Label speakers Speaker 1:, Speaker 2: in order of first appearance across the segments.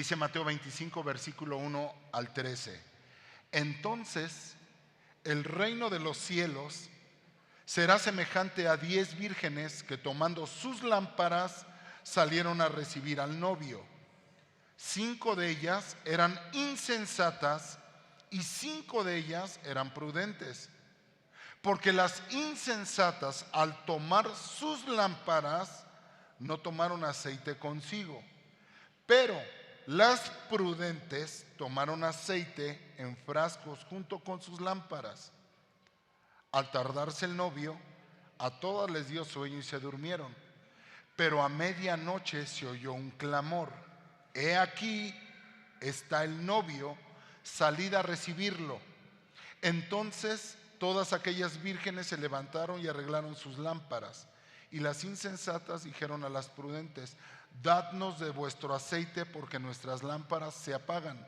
Speaker 1: Dice Mateo 25, versículo 1 al 13. Entonces el reino de los cielos será semejante a 10 vírgenes que tomando sus lámparas salieron a recibir al novio. 5 de ellas eran insensatas y 5 de ellas eran prudentes. Porque las insensatas, al tomar sus lámparas, no tomaron aceite consigo, pero las prudentes tomaron aceite en frascos junto con sus lámparas. Al tardarse el novio, a todas les dio sueño y se durmieron. Pero a medianoche se oyó un clamor: he aquí está el novio, salid a recibirlo. Entonces todas aquellas vírgenes se levantaron y arreglaron sus lámparas. Y las insensatas dijeron a las prudentes: dadnos de vuestro aceite, porque nuestras lámparas se apagan.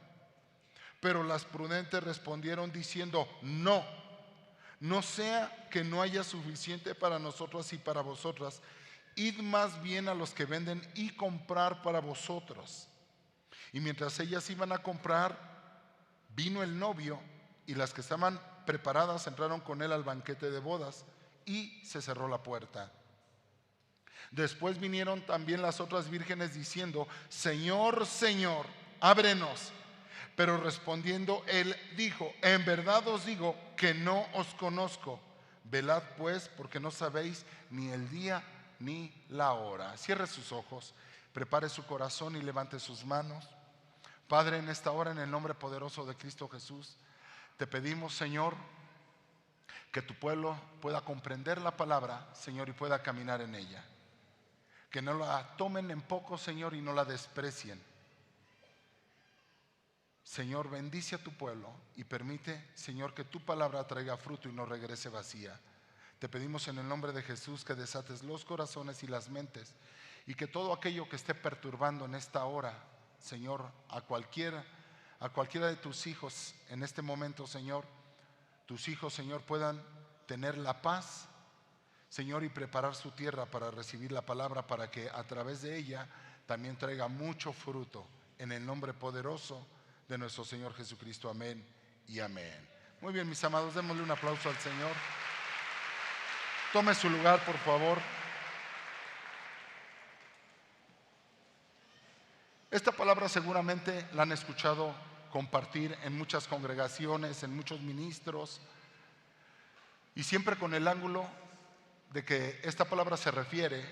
Speaker 1: Pero las prudentes respondieron diciendo: no sea que no haya suficiente para nosotros y para vosotras. Id más bien a los que venden y comprar para vosotros. Y mientras ellas iban a comprar, vino el novio, y las que estaban preparadas entraron con él al banquete de bodas, y se cerró la puerta. Después vinieron también las otras vírgenes diciendo: Señor, Señor, ábrenos. Pero respondiendo él dijo: en verdad os digo que no os conozco. Velad pues, porque no sabéis ni el día ni la hora. Cierre sus ojos, prepare su corazón y levante sus manos. Padre, en esta hora, en el nombre poderoso de Cristo Jesús, te pedimos, Señor, que tu pueblo pueda comprender la palabra, Señor, y pueda caminar en ella. Que no la tomen en poco, Señor, y no la desprecien. Señor, bendice a tu pueblo y permite, Señor, que tu palabra traiga fruto y no regrese vacía. Te pedimos en el nombre de Jesús que desates los corazones y las mentes, y que todo aquello que esté perturbando en esta hora, Señor, a cualquiera de tus hijos en este momento, Señor, tus hijos, Señor, puedan tener la paz, Señor, y preparar su tierra para recibir la palabra, para que a través de ella también traiga mucho fruto, en el nombre poderoso de nuestro Señor Jesucristo. Amén y amén. Muy bien, mis amados, démosle un aplauso al Señor. Tome su lugar, por favor. Esta palabra seguramente la han escuchado compartir en muchas congregaciones, en muchos ministros, y siempre con el ángulo de que esta palabra se refiere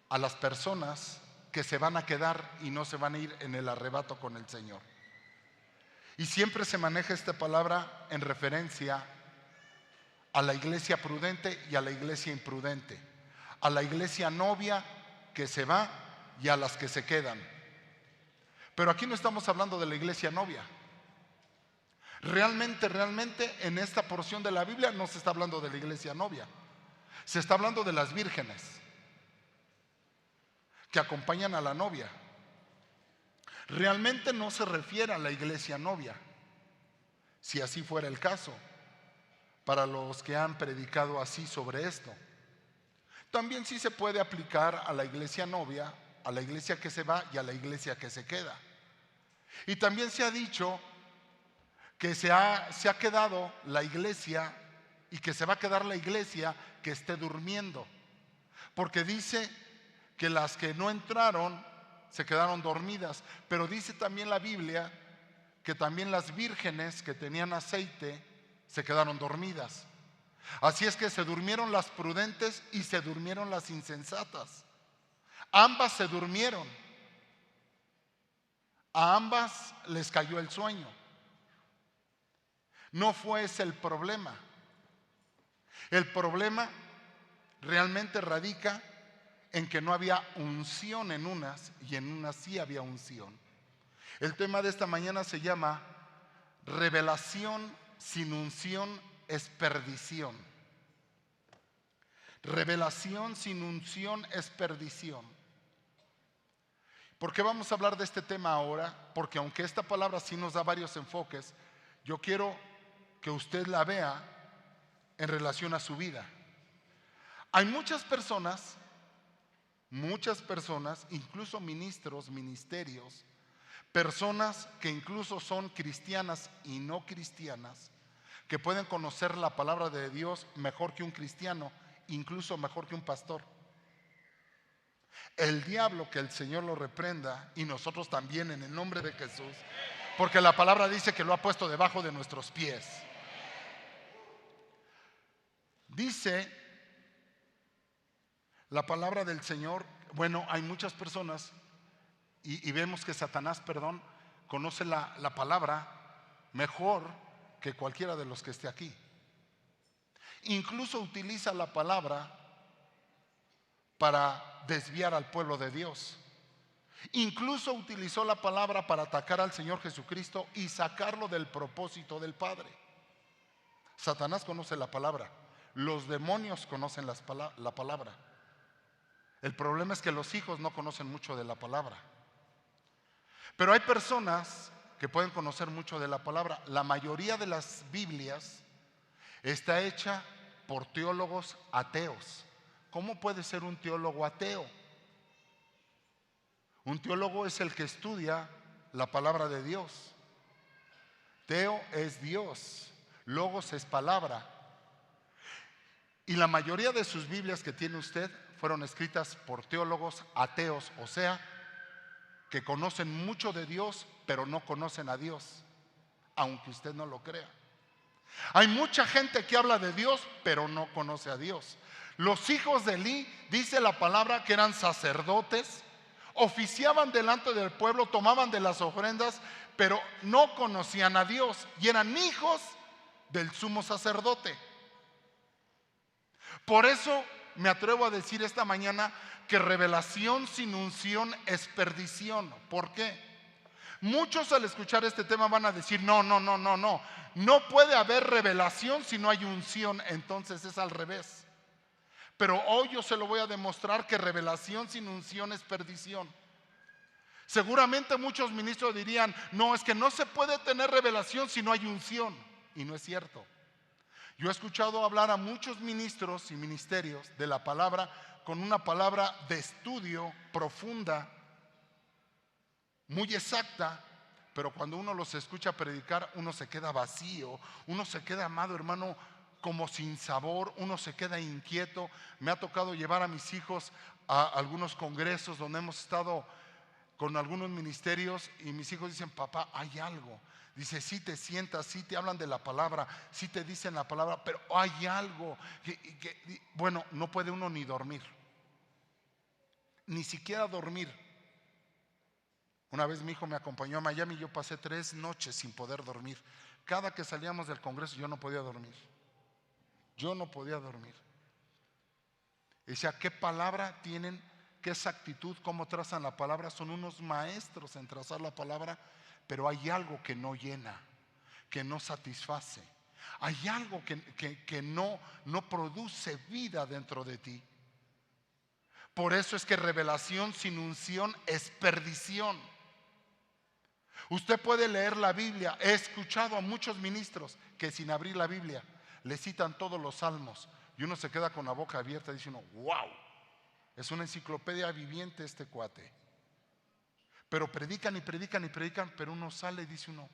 Speaker 1: a las personas que se van a quedar y no se van a ir en el arrebato con el Señor. Y siempre se maneja esta palabra en referencia a la iglesia prudente y a la iglesia imprudente, a la iglesia novia que se va y a las que se quedan. Pero aquí no estamos hablando de la iglesia novia. Realmente en esta porción de la Biblia no se está hablando de la iglesia novia. Se está hablando de las vírgenes que acompañan a la novia. Realmente no se refiere a la iglesia novia, si así fuera el caso, para los que han predicado así sobre esto. También sí se puede aplicar a la iglesia novia, a la iglesia que se va y a la iglesia que se queda. Y también se ha dicho que se ha quedado la iglesia, y que se va a quedar la iglesia que esté durmiendo, porque dice que las que no entraron se quedaron dormidas. Pero dice también la Biblia que también las vírgenes que tenían aceite se quedaron dormidas. Así es que se durmieron las prudentes y se durmieron las insensatas. Ambas se durmieron. A ambas les cayó el sueño. No fue ese el problema. El problema realmente radica en que no había unción en unas y en unas sí había unción. El tema de esta mañana se llama revelación sin unción es perdición. Revelación sin unción es perdición. ¿Por qué vamos a hablar de este tema ahora? Porque aunque esta palabra sí nos da varios enfoques, yo quiero que usted la vea en relación a su vida. Hay muchas personas muchas personas, incluso ministros, ministerios, personas que incluso son cristianas y no cristianas, que pueden conocer la palabra de Dios mejor que un cristiano, incluso mejor que un pastor. El diablo, que el Señor lo reprenda, y nosotros también en el nombre de Jesús, porque la palabra dice que lo ha puesto debajo de nuestros pies. Dice la palabra del Señor, bueno, hay muchas personas y vemos que Satanás, conoce la palabra mejor que cualquiera de los que esté aquí. Incluso utiliza la palabra para desviar al pueblo de Dios. Incluso utilizó la palabra para atacar al Señor Jesucristo y sacarlo del propósito del Padre. Satanás conoce la palabra, los demonios conocen la palabra. El problema es que los hijos no conocen mucho de la palabra. Pero hay personas que pueden conocer mucho de la palabra. La mayoría de las Biblias está hecha por teólogos ateos. ¿Cómo puede ser un teólogo ateo? Un teólogo es el que estudia la palabra de Dios. Teo es Dios, logos es palabra. Y la mayoría de sus Biblias que tiene usted fueron escritas por teólogos ateos, o sea, que conocen mucho de Dios, pero no conocen a Dios, aunque usted no lo crea. Hay mucha gente que habla de Dios, pero no conoce a Dios. Los hijos de Elí, dice la palabra, que eran sacerdotes, oficiaban delante del pueblo, tomaban de las ofrendas, pero no conocían a Dios y eran hijos del sumo sacerdote. Por eso me atrevo a decir esta mañana que revelación sin unción es perdición. ¿Por qué? Muchos al escuchar este tema van a decir, no puede haber revelación si no hay unción, entonces es al revés. Pero hoy yo se lo voy a demostrar que revelación sin unción es perdición. Seguramente muchos ministros dirían, no, es que no se puede tener revelación si no hay unción, y no es cierto. Yo he escuchado hablar a muchos ministros y ministerios de la palabra con una palabra de estudio profunda, muy exacta, pero cuando uno los escucha predicar, uno se queda vacío, uno se queda, amado hermano, como sin sabor, uno se queda inquieto. Me ha tocado llevar a mis hijos a algunos congresos donde hemos estado con algunos ministerios y mis hijos dicen, papá, hay algo. Dice, sí te sientas, sí te hablan de la palabra, sí te dicen la palabra, pero hay algo que bueno, no puede uno ni dormir, ni siquiera dormir. Una vez mi hijo me acompañó a Miami y yo pasé 3 noches sin poder dormir. Cada que salíamos del congreso yo no podía dormir. Yo no podía dormir. Decía, ¿qué palabra tienen? ¿Qué exactitud? ¿Cómo trazan la palabra? Son unos maestros en trazar la palabra, pero hay algo que no llena, que no satisface. Hay algo que no produce vida dentro de ti. Por eso es que revelación sin unción es perdición. Usted puede leer la Biblia. He escuchado a muchos ministros que sin abrir la Biblia le citan todos los salmos y uno se queda con la boca abierta y dice uno, wow, es una enciclopedia viviente este cuate. Pero predican y predican y predican, pero uno sale y dice uno,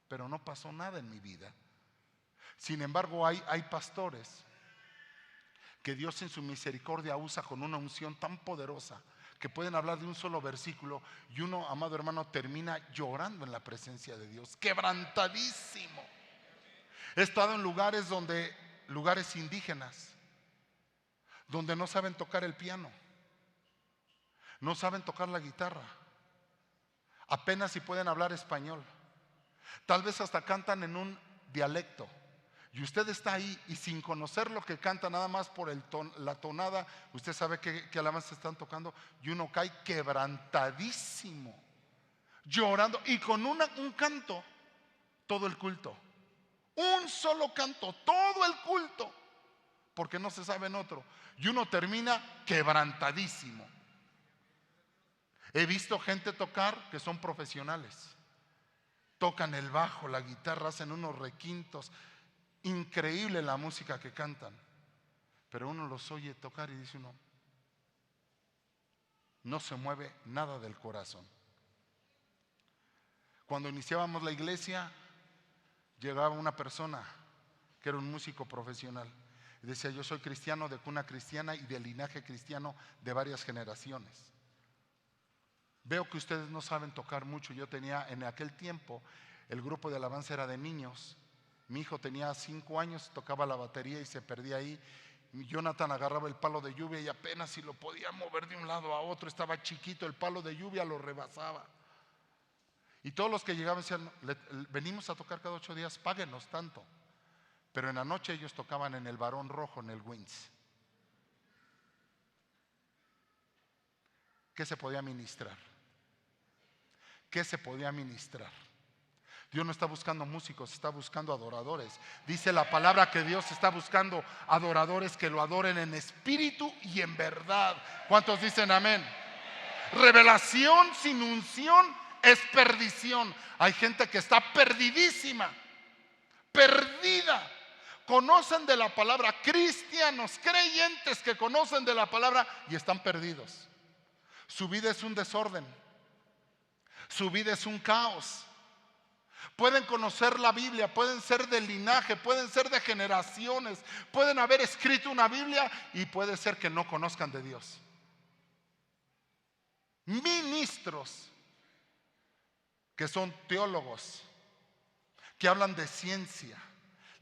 Speaker 1: pero no pasó nada en mi vida. Sin embargo, hay pastores que Dios en su misericordia usa con una unción tan poderosa que pueden hablar de un solo versículo y uno, amado hermano, termina llorando en la presencia de Dios, quebrantadísimo. He estado en lugares indígenas, donde no saben tocar el piano, no saben tocar la guitarra, apenas si pueden hablar español, tal vez hasta cantan en un dialecto. Y usted está ahí y sin conocer lo que canta, nada más por la tonada, usted sabe que alabanza están tocando y uno cae quebrantadísimo, llorando y con un canto todo el culto. Un solo canto, todo el culto, porque no se sabe en otro. Y uno termina quebrantadísimo. He visto gente tocar que son profesionales. Tocan el bajo, la guitarra, hacen unos requintos. Increíble la música que cantan, pero uno los oye tocar y dice uno, no se mueve nada del corazón. Cuando iniciábamos la iglesia, llegaba una persona que era un músico profesional y decía: yo soy cristiano de cuna cristiana y de linaje cristiano de varias generaciones. Veo que ustedes no saben tocar mucho. Yo tenía en aquel tiempo, el grupo de alabanza era de niños. Mi hijo tenía 5 años, tocaba la batería y se perdía ahí. Jonathan agarraba el palo de lluvia y apenas si lo podía mover de un lado a otro, estaba chiquito, el palo de lluvia lo rebasaba. Y todos los que llegaban decían: venimos a tocar cada 8 días, páguenos tanto. Pero en la noche ellos tocaban en el Barón Rojo, en el Wings. ¿Qué se podía ministrar? ¿Qué se podía ministrar? Dios no está buscando músicos, está buscando adoradores. Dice la palabra que Dios está buscando adoradores que lo adoren en espíritu y en verdad. ¿Cuántos dicen amén? Revelación sin unción es perdición. Hay gente que está perdidísima, perdida. Conocen de la palabra, cristianos, creyentes que conocen de la palabra y están perdidos. Su vida es un desorden, su vida es un caos. Pueden conocer la Biblia, pueden ser de linaje, pueden ser de generaciones, pueden haber escrito una Biblia y puede ser que no conozcan de Dios. Ministros que son teólogos, que hablan de ciencia,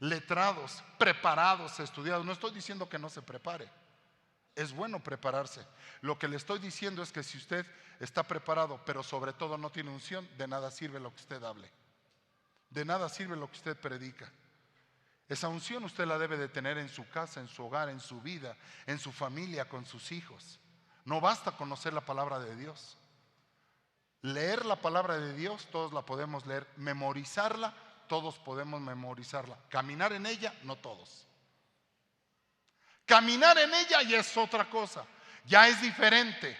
Speaker 1: letrados, preparados, estudiados. No estoy diciendo que no se prepare, es bueno prepararse. Lo que le estoy diciendo es que si usted está preparado, pero sobre todo no tiene unción, de nada sirve lo que usted hable. De nada sirve lo que usted predica. Esa unción usted la debe de tener en su casa, en su hogar, en su vida, en su familia, con sus hijos. No basta conocer la palabra de Dios. Leer la palabra de Dios, todos la podemos leer. Memorizarla, todos podemos memorizarla. Caminar en ella, no todos. Caminar en ella ya es otra cosa, ya es diferente.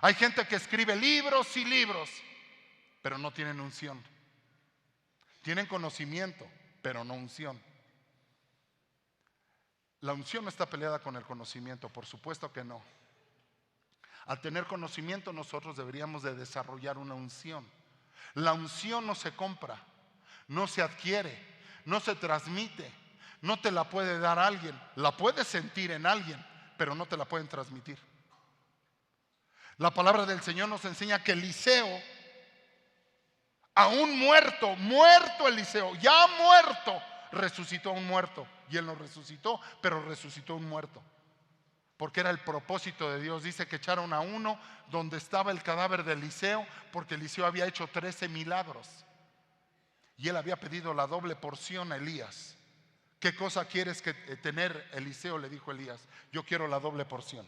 Speaker 1: Hay gente que escribe libros y libros, pero no tienen unción. Tienen conocimiento, pero no unción. La unción no está peleada con el conocimiento, por supuesto que no. Al tener conocimiento nosotros deberíamos de desarrollar una unción. La unción no se compra, no se adquiere, no se transmite, no te la puede dar alguien. La puedes sentir en alguien, pero no te la pueden transmitir. La palabra del Señor nos enseña que Eliseo, aún muerto Eliseo, ya muerto, resucitó a un muerto. Y él no resucitó, pero resucitó a un muerto. Porque era el propósito de Dios. Dice que echaron a uno donde estaba el cadáver de Eliseo, porque Eliseo había hecho 13 milagros. Y él había pedido la doble porción a Elías. ¿Qué cosa quieres tener, Eliseo? Le dijo Elías: yo quiero la doble porción.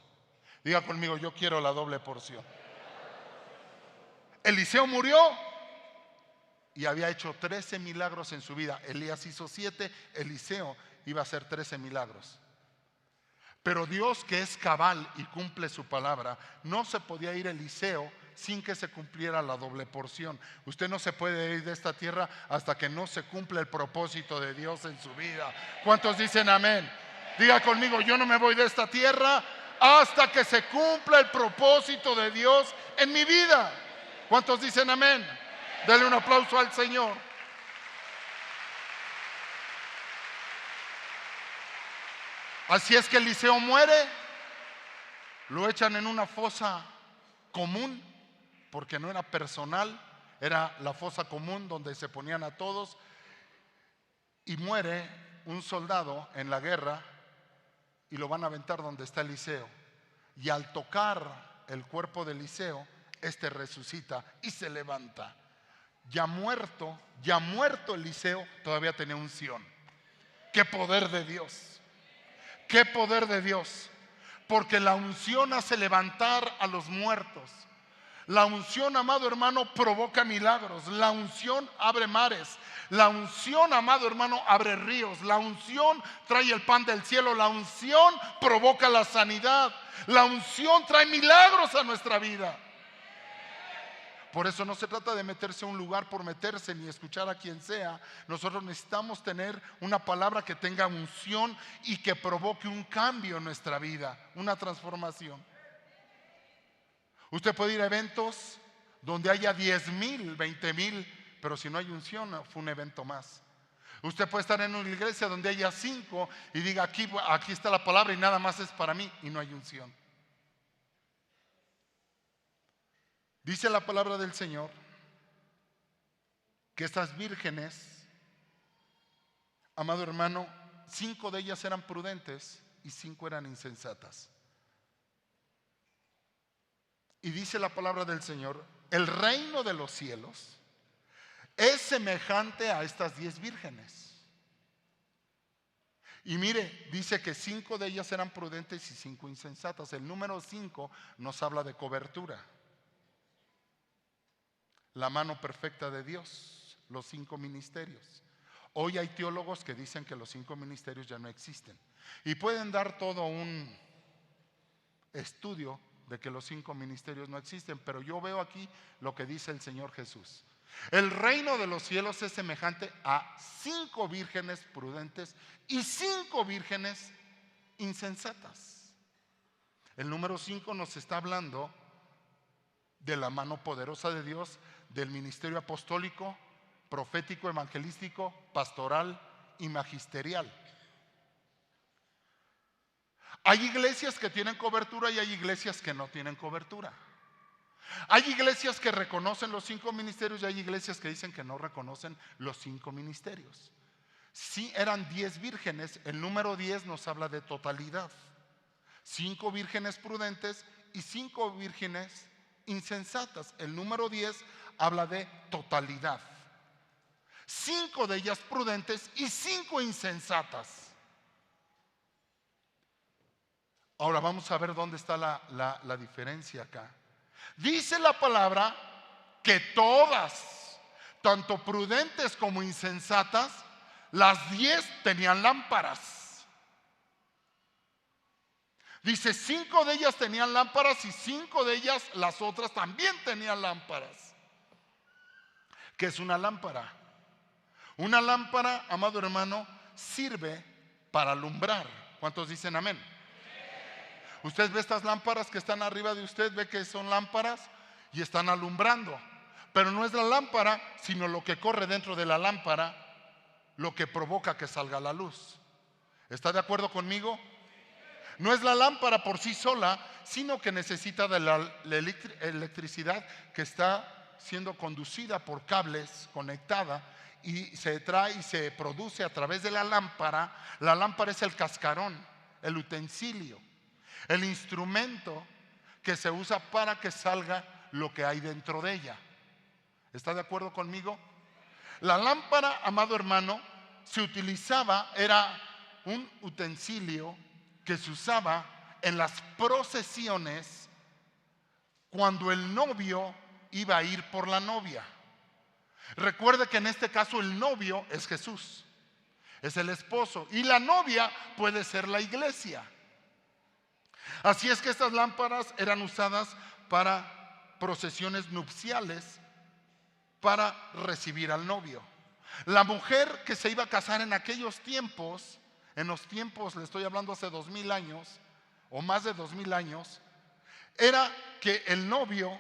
Speaker 1: Diga conmigo: yo quiero la doble porción. Eliseo murió y había hecho 13 milagros en su vida. Elías hizo 7, Eliseo iba a hacer 13 milagros. Pero Dios, que es cabal y cumple su palabra, no se podía ir Eliseo sin que se cumpliera la doble porción. Usted no se puede ir de esta tierra hasta que no se cumpla el propósito de Dios en su vida. ¿Cuántos dicen amén? Diga conmigo: yo no me voy de esta tierra hasta que se cumpla el propósito de Dios en mi vida. ¿Cuántos dicen amén? Dale un aplauso al Señor. Así es que Eliseo muere, lo echan en una fosa común, porque no era personal, era la fosa común donde se ponían a todos, y muere un soldado en la guerra y lo van a aventar donde está Eliseo. Y al tocar el cuerpo de Eliseo, este resucita y se levanta. Ya muerto Eliseo, todavía tenía unción. ¡Qué poder de Dios! ¡Qué poder de Dios! Porque la unción hace levantar a los muertos. La unción, amado hermano, provoca milagros. La unción abre mares. La unción, amado hermano, abre ríos. La unción trae el pan del cielo. La unción provoca la sanidad. La unción trae milagros a nuestra vida. Por eso no se trata de meterse a un lugar por meterse, ni escuchar a quien sea. Nosotros necesitamos tener una palabra que tenga unción y que provoque un cambio en nuestra vida, una transformación. Usted puede ir a eventos donde haya 10,000, 20,000, pero si no hay unción, fue un evento más. Usted puede estar en una iglesia donde haya 5 y diga, aquí está la palabra y nada más es para mí, y no hay unción. Dice la palabra del Señor que estas vírgenes, amado hermano, 5 de ellas eran prudentes y 5 eran insensatas. Y dice la palabra del Señor, el reino de los cielos es semejante a estas 10 vírgenes. Y mire, dice que 5 de ellas eran prudentes y 5 insensatas. El número 5 nos habla de cobertura. La mano perfecta de Dios, los 5 ministerios. Hoy hay teólogos que dicen que los 5 ministerios ya no existen. Y pueden dar todo un estudio de que los 5 ministerios no existen, pero yo veo aquí lo que dice el Señor Jesús. El reino de los cielos es semejante a 5 vírgenes prudentes y 5 vírgenes insensatas. El número 5 nos está hablando de la mano poderosa de Dios, del ministerio apostólico, profético, evangelístico, pastoral y magisterial. Hay iglesias que tienen cobertura y hay iglesias que no tienen cobertura. Hay iglesias que reconocen los 5 ministerios y hay iglesias que dicen que no reconocen los 5 ministerios. Si eran 10 vírgenes, el número 10 nos habla de totalidad. 5 vírgenes prudentes y 5 vírgenes insensatas. El número 10 habla de totalidad. 5 de ellas prudentes y 5 insensatas. Ahora vamos a ver dónde está la diferencia acá. Dice la palabra que todas, tanto prudentes como insensatas, las 10 tenían lámparas. Dice 5 de ellas tenían lámparas y 5 de ellas, las otras, también tenían lámparas. ¿Qué es una lámpara? Una lámpara, amado hermano, sirve para alumbrar. ¿Cuántos dicen amén? Usted ve estas lámparas que están arriba de usted, ve que son lámparas y están alumbrando. Pero no es la lámpara, sino lo que corre dentro de la lámpara, lo que provoca que salga la luz. ¿Está de acuerdo conmigo? No es la lámpara por sí sola, sino que necesita de la electricidad que está siendo conducida por cables, conectada, y se trae y se produce a través de la lámpara. La lámpara es el cascarón, el utensilio, el instrumento que se usa para que salga lo que hay dentro de ella. ¿Está de acuerdo conmigo? La lámpara, amado hermano, se utilizaba, era un utensilio que se usaba en las procesiones cuando el novio iba a ir por la novia. Recuerde que en este caso el novio es Jesús, es el esposo, y la novia puede ser la iglesia. Así es que estas lámparas eran usadas para procesiones nupciales, para recibir al novio. La mujer que se iba a casar en aquellos tiempos, en los tiempos, le estoy hablando hace 2000 años o más de 2000 años, era que el novio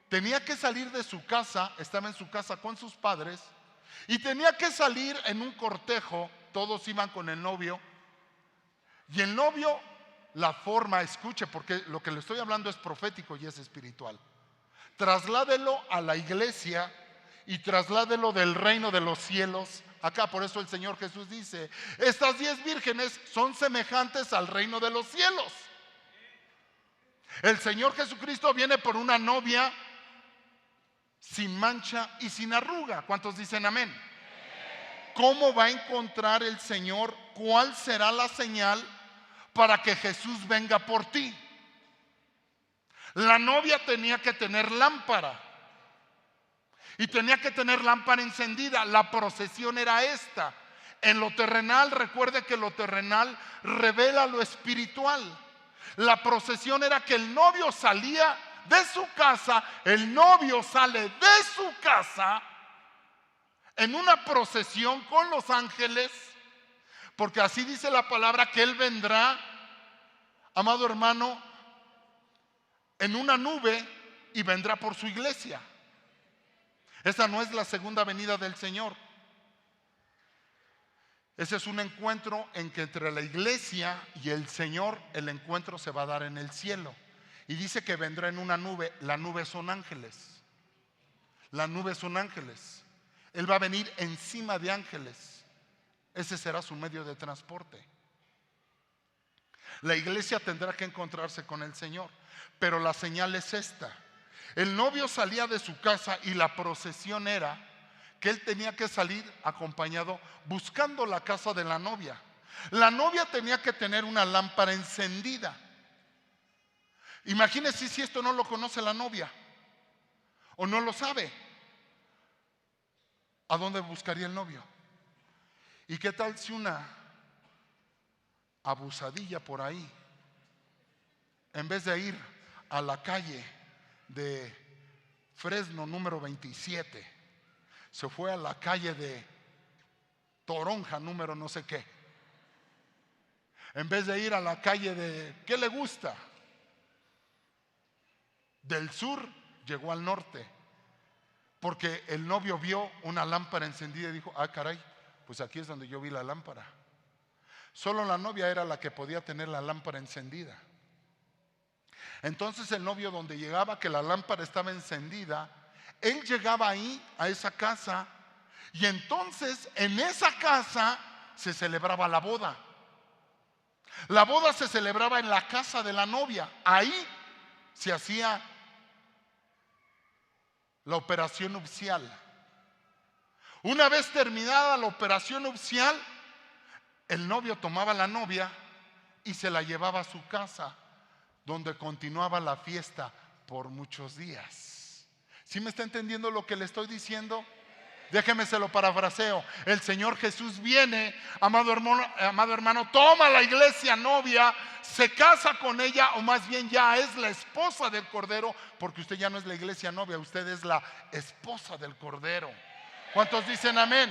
Speaker 1: tenía que salir de su casa, estaba en su casa con sus padres, y tenía que salir en un cortejo. Todos iban con el novio, y el novio, la forma, escuche, porque lo que le estoy hablando es profético y es espiritual. Trasládelo a la iglesia y trasládelo del reino de los cielos acá. Por eso el Señor Jesús dice: estas 10 vírgenes son semejantes al reino de los cielos. El Señor Jesucristo viene por una novia sin mancha y sin arruga. ¿Cuántos dicen amén? ¿Cómo va a encontrar el Señor? ¿Cuál será la señal para que Jesús venga por ti? La novia tenía que tener lámpara y tenía que tener lámpara encendida. La procesión era esta. En lo terrenal, recuerde que lo terrenal revela lo espiritual. La procesión era que el novio salía de su casa, el novio sale de su casa en una procesión con los ángeles, porque así dice la palabra que él vendrá, amado hermano, en una nube y vendrá por su iglesia. Esa no es la segunda venida del Señor. Ese es un encuentro en que entre la iglesia y el Señor, el encuentro se va a dar en el cielo. Y dice que vendrá en una nube. La nube son ángeles. La nube son ángeles. Él va a venir encima de ángeles. Ese será su medio de transporte. La iglesia tendrá que encontrarse con el Señor. Pero la señal es esta. El novio salía de su casa y la procesión era que él tenía que salir acompañado buscando la casa de la novia. La novia tenía que tener una lámpara encendida. Imagínese si esto no lo conoce la novia o no lo sabe. ¿A dónde buscaría el novio? ¿Y qué tal si una abusadilla por ahí, en vez de ir a la calle de Fresno número 27, se fue a la calle de Toronja número no sé qué? En vez de ir a la calle de, ¿qué le gusta? Del sur, llegó al norte, porque el novio vio una lámpara encendida y dijo: ah, caray, pues aquí es donde yo vi la lámpara. Solo la novia era la que podía tener la lámpara encendida. Entonces el novio, donde llegaba que la lámpara estaba encendida, él llegaba ahí, a esa casa, y entonces en esa casa se celebraba la boda. La boda se celebraba en la casa de la novia. Ahí se hacía la operación nupcial. Una vez terminada la operación nupcial, el novio tomaba a la novia y se la llevaba a su casa, donde continuaba la fiesta por muchos días. ¿Sí me está entendiendo lo que le estoy diciendo? Déjeme se lo parafraseo. El Señor Jesús viene, amado hermano, toma a la iglesia novia, se casa con ella, o más bien ya es la esposa del Cordero, porque usted ya no es la iglesia novia, usted es la esposa del Cordero. ¿Cuántos dicen amén?